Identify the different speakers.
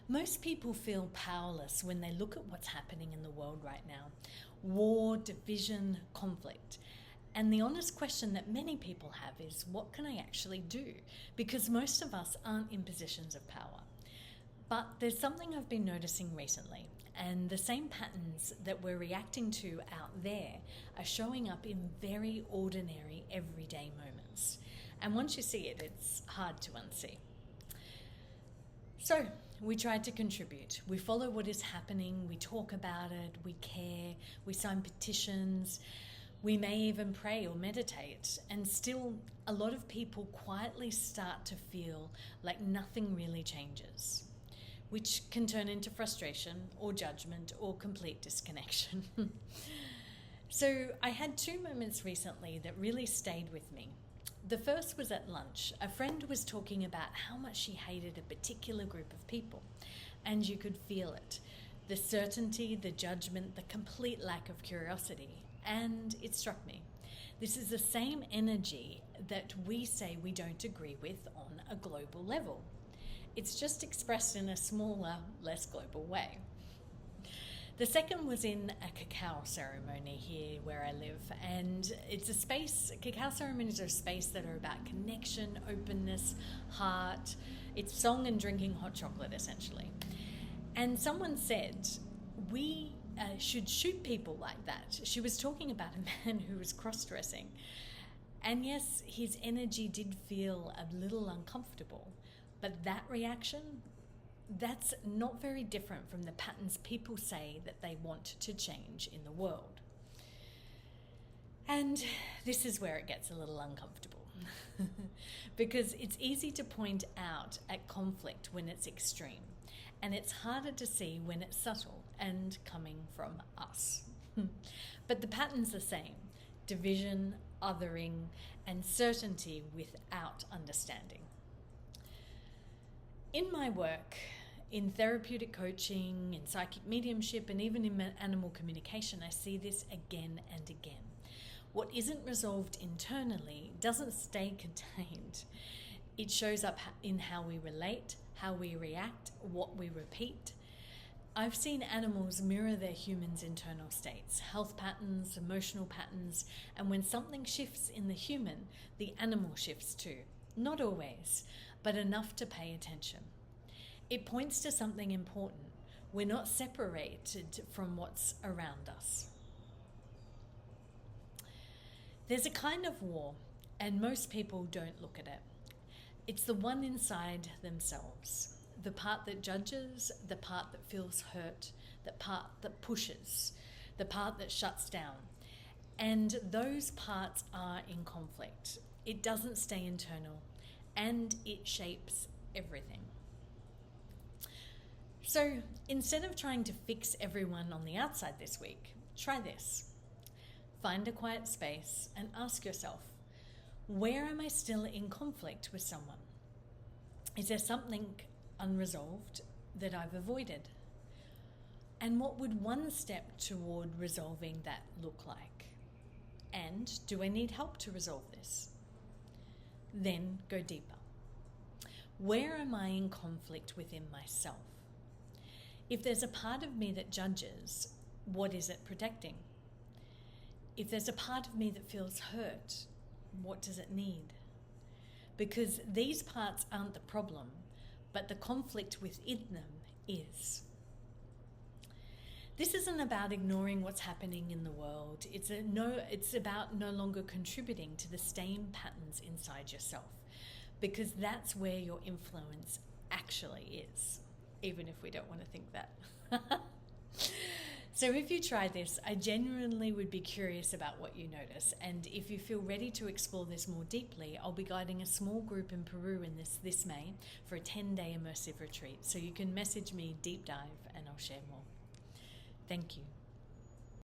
Speaker 1: Most people feel powerless when they look at what's happening in the world right now. War, division, conflict. And the honest question that many people have is, what can I actually do? Because most of us aren't in positions of power. But there's something I've been noticing recently, and the same patterns that we're reacting to out there are showing up in very ordinary, everyday moments. And once you see it, it's hard to unsee. So, we try to contribute. We follow what is happening, we talk about it, we care, we sign petitions, we may even pray or meditate, and still a lot of people quietly start to feel like nothing really changes, which can turn into frustration or judgment or complete disconnection. So I had two moments recently that really stayed with me. The first was at lunch. A friend was talking about how much she hated a particular group of people, and you could feel it. The certainty, the judgment, the complete lack of curiosity. And it struck me. This is the same energy that we say we don't agree with on a global level. It's just expressed in a smaller, less global way. The second was in a cacao ceremony here where I live, and it's a space, cacao ceremonies are a space that are about connection, openness, heart. It's song and drinking hot chocolate, essentially. And someone said, we should shoot people like that. She was talking about a man who was cross-dressing. And yes, his energy did feel a little uncomfortable, but that reaction, that's not very different from the patterns people say that they want to change in the world. And this is where it gets a little uncomfortable because it's easy to point out at conflict when it's extreme, and it's harder to see when it's subtle and coming from us. But the pattern's the same: division, othering, and certainty without understanding. In my work, in therapeutic coaching, in psychic mediumship, and even in animal communication, I see this again and again. What isn't resolved internally doesn't stay contained. It shows up in how we relate, how we react, what we repeat. I've seen animals mirror their humans' internal states, health patterns, emotional patterns, and when something shifts in the human, the animal shifts too. Not always, but enough to pay attention. It points to something important. We're not separated from what's around us. There's a kind of war, and most people don't look at it. It's the one inside themselves. The part that judges, the part that feels hurt, the part that pushes, the part that shuts down. And those parts are in conflict. It doesn't stay internal, and it shapes everything. So instead of trying to fix everyone on the outside this week, try this. Find a quiet space and ask yourself, where am I still in conflict with someone? Is there something unresolved that I've avoided? And what would one step toward resolving that look like? And do I need help to resolve this? Then go deeper. Where am I in conflict within myself? If there's a part of me that judges, what is it protecting? If there's a part of me that feels hurt, what does it need? Because these parts aren't the problem, but the conflict within them is. This isn't about ignoring what's happening in the world. It's about no longer contributing to the same patterns inside yourself, because that's where your influence actually is, even if we don't want to think that. So if you try this, I genuinely would be curious about what you notice. And if you feel ready to explore this more deeply, I'll be guiding a small group in Peru in this May for a 10-day immersive retreat. So you can message me deep dive and I'll share more. Thank you.